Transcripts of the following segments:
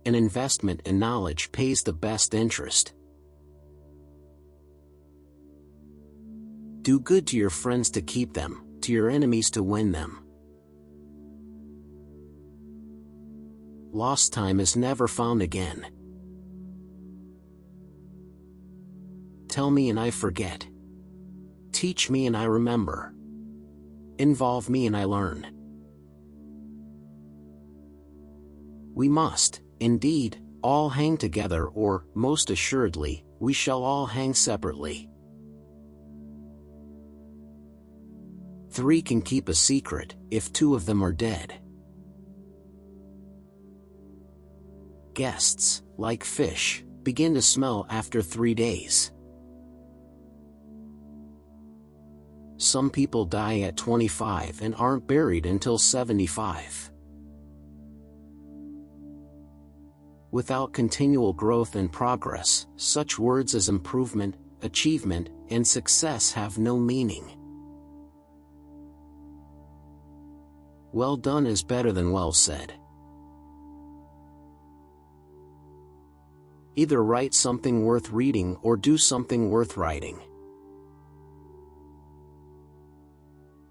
An investment in knowledge pays the best interest. Do good to your friends to keep them, to your enemies to win them. Lost time is never found again. Tell me and I forget. Teach me and I remember. Involve me and I learn. We must, indeed, all hang together, or, most assuredly, we shall all hang separately. 3 can keep a secret, if 2 of them are dead. Guests, like fish, begin to smell after 3 days. Some people die at 25 and aren't buried until 75. Without continual growth and progress, such words as improvement, achievement, and success have no meaning. Well done is better than well said. Either write something worth reading or do something worth writing.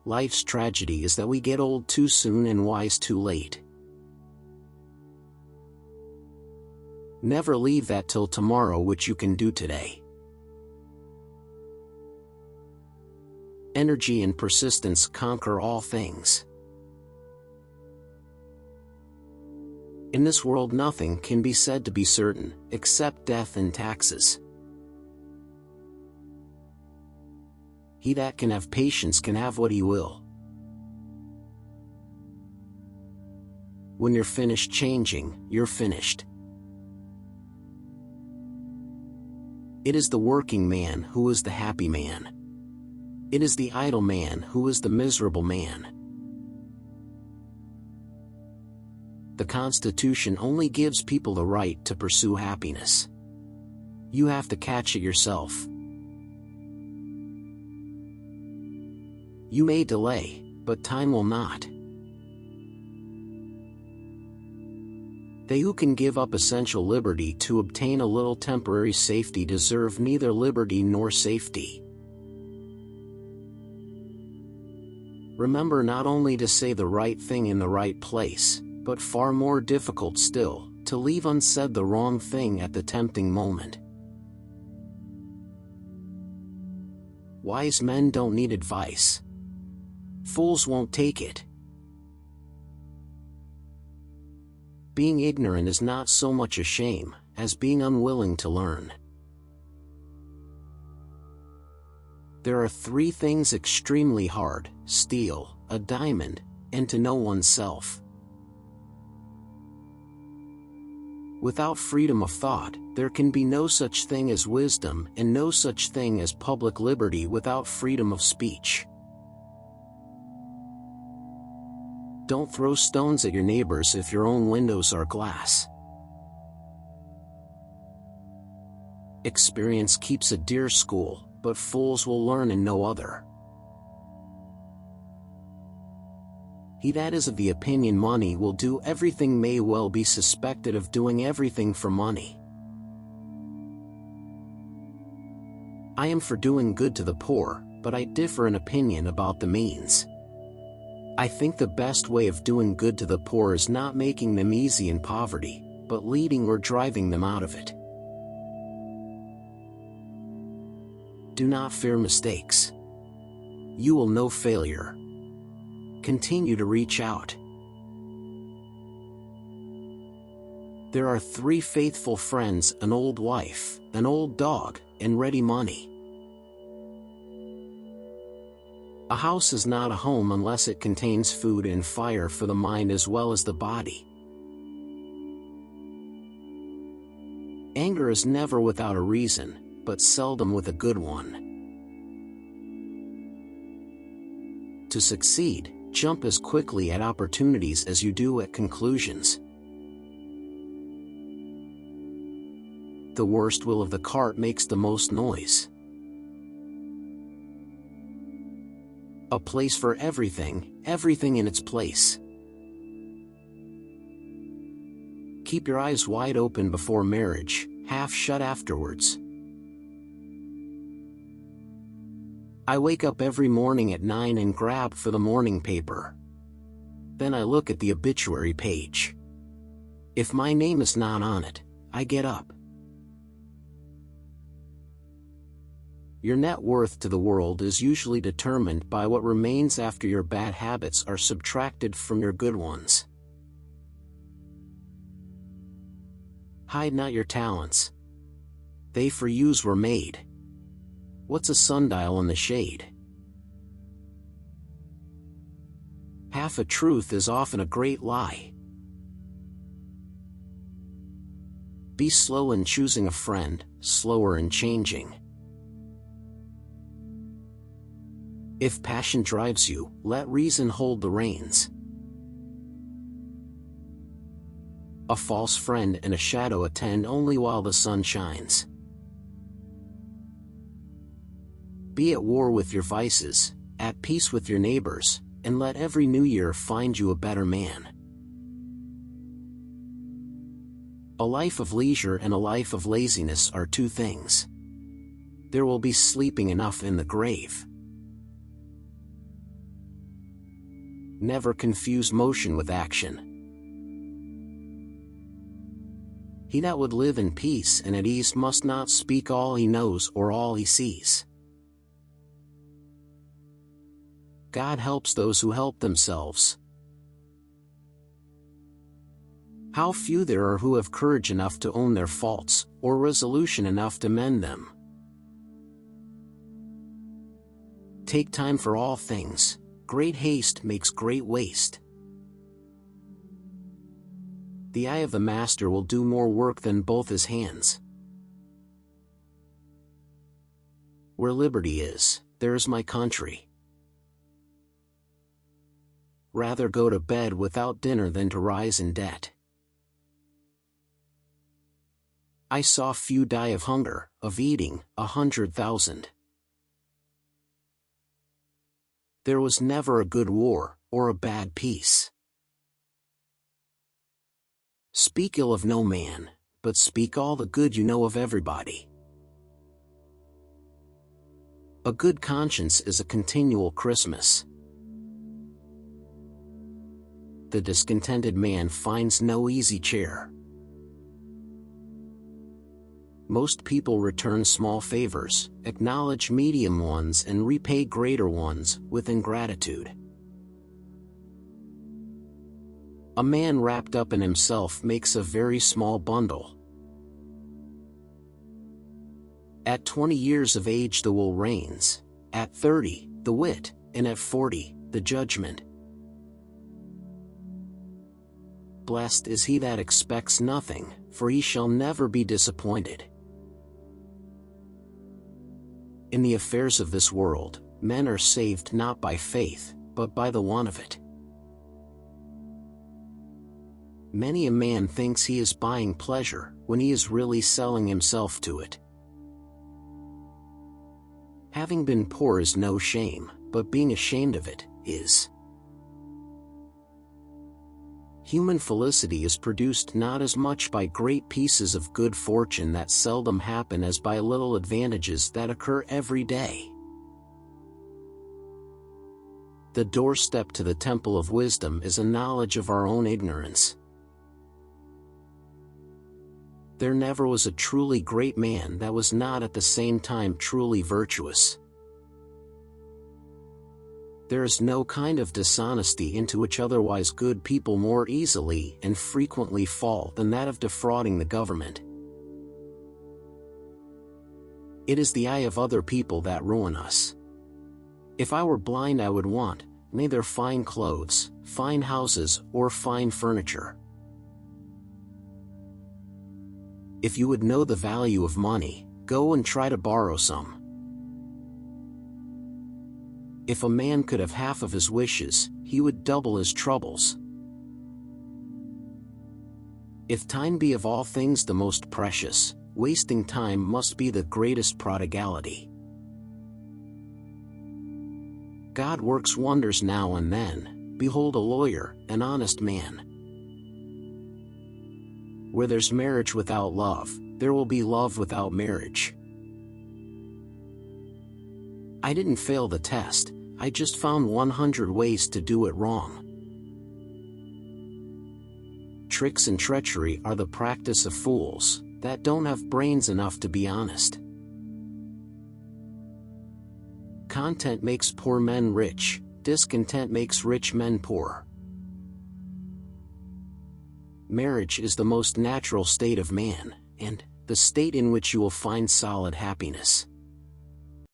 Life's tragedy is that we get old too soon and wise too late. Never leave that till tomorrow which you can do today. Energy and persistence conquer all things. In this world nothing can be said to be certain, except death and taxes. He that can have patience can have what he will. When you're finished changing, you're finished. It is the working man who is the happy man. It is the idle man who is the miserable man. The Constitution only gives people the right to pursue happiness. You have to catch it yourself. You may delay, but time will not. They who can give up essential liberty to obtain a little temporary safety deserve neither liberty nor safety. Remember not only to say the right thing in the right place, but far more difficult still, to leave unsaid the wrong thing at the tempting moment. Wise men don't need advice. Fools won't take it. Being ignorant is not so much a shame as being unwilling to learn. There are 3 things extremely hard: steel, a diamond, and to know oneself. Without freedom of thought, there can be no such thing as wisdom and no such thing as public liberty without freedom of speech. Don't throw stones at your neighbors if your own windows are glass. Experience keeps a dear school, but fools will learn in no other. He that is of the opinion money will do everything may well be suspected of doing everything for money. I am for doing good to the poor, but I differ in opinion about the means. I think the best way of doing good to the poor is not making them easy in poverty, but leading or driving them out of it. Do not fear mistakes. You will know failure. Continue to reach out. There are 3 faithful friends: an old wife, an old dog, and ready money. A house is not a home unless it contains food and fire for the mind as well as the body. Anger is never without a reason, but seldom with a good one. To succeed, jump as quickly at opportunities as you do at conclusions. The worst wheel of the cart makes the most noise. A place for everything, everything in its place. Keep your eyes wide open before marriage, half shut afterwards. I wake up every morning at 9 and grab for the morning paper. Then I look at the obituary page. If my name is not on it, I get up. Your net worth to the world is usually determined by what remains after your bad habits are subtracted from your good ones. Hide not your talents. They for use were made. What's a sundial in the shade? Half a truth is often a great lie. Be slow in choosing a friend, slower in changing. If passion drives you, let reason hold the reins. A false friend and a shadow attend only while the sun shines. Be at war with your vices, at peace with your neighbors, and let every new year find you a better man. A life of leisure and a life of laziness are two things. There will be sleeping enough in the grave. Never confuse motion with action. He that would live in peace and at ease must not speak all he knows or all he sees. God helps those who help themselves. How few there are who have courage enough to own their faults, or resolution enough to mend them. Take time for all things. Great haste makes great waste. The eye of the master will do more work than both his hands. Where liberty is, there is my country. Rather go to bed without dinner than to rise in debt. I saw few die of hunger, of eating, 100,000. There was never a good war, or a bad peace. Speak ill of no man, but speak all the good you know of everybody. A good conscience is a continual Christmas. The discontented man finds no easy chair. Most people return small favors, acknowledge medium ones and repay greater ones with ingratitude. A man wrapped up in himself makes a very small bundle. At 20 years of age the will reigns, at 30, the wit, and at 40, the judgment. Blessed is he that expects nothing, for he shall never be disappointed. In the affairs of this world, men are saved not by faith, but by the want of it. Many a man thinks he is buying pleasure, when he is really selling himself to it. Having been poor is no shame, but being ashamed of it, is. Human felicity is produced not as much by great pieces of good fortune that seldom happen as by little advantages that occur every day. The doorstep to the temple of wisdom is a knowledge of our own ignorance. There never was a truly great man that was not at the same time truly virtuous. There is no kind of dishonesty into which otherwise good people more easily and frequently fall than that of defrauding the government. It is the eye of other people that ruin us. If I were blind I would want neither fine clothes, fine houses, or fine furniture. If you would know the value of money, go and try to borrow some. If a man could have half of his wishes, he would double his troubles. If time be of all things the most precious, wasting time must be the greatest prodigality. God works wonders now and then. Behold a lawyer, an honest man. Where there's marriage without love, there will be love without marriage. I didn't fail the test, I just found 100 ways to do it wrong. Tricks and treachery are the practice of fools that don't have brains enough to be honest. Content makes poor men rich, discontent makes rich men poor. Marriage is the most natural state of man, and the state in which you will find solid happiness.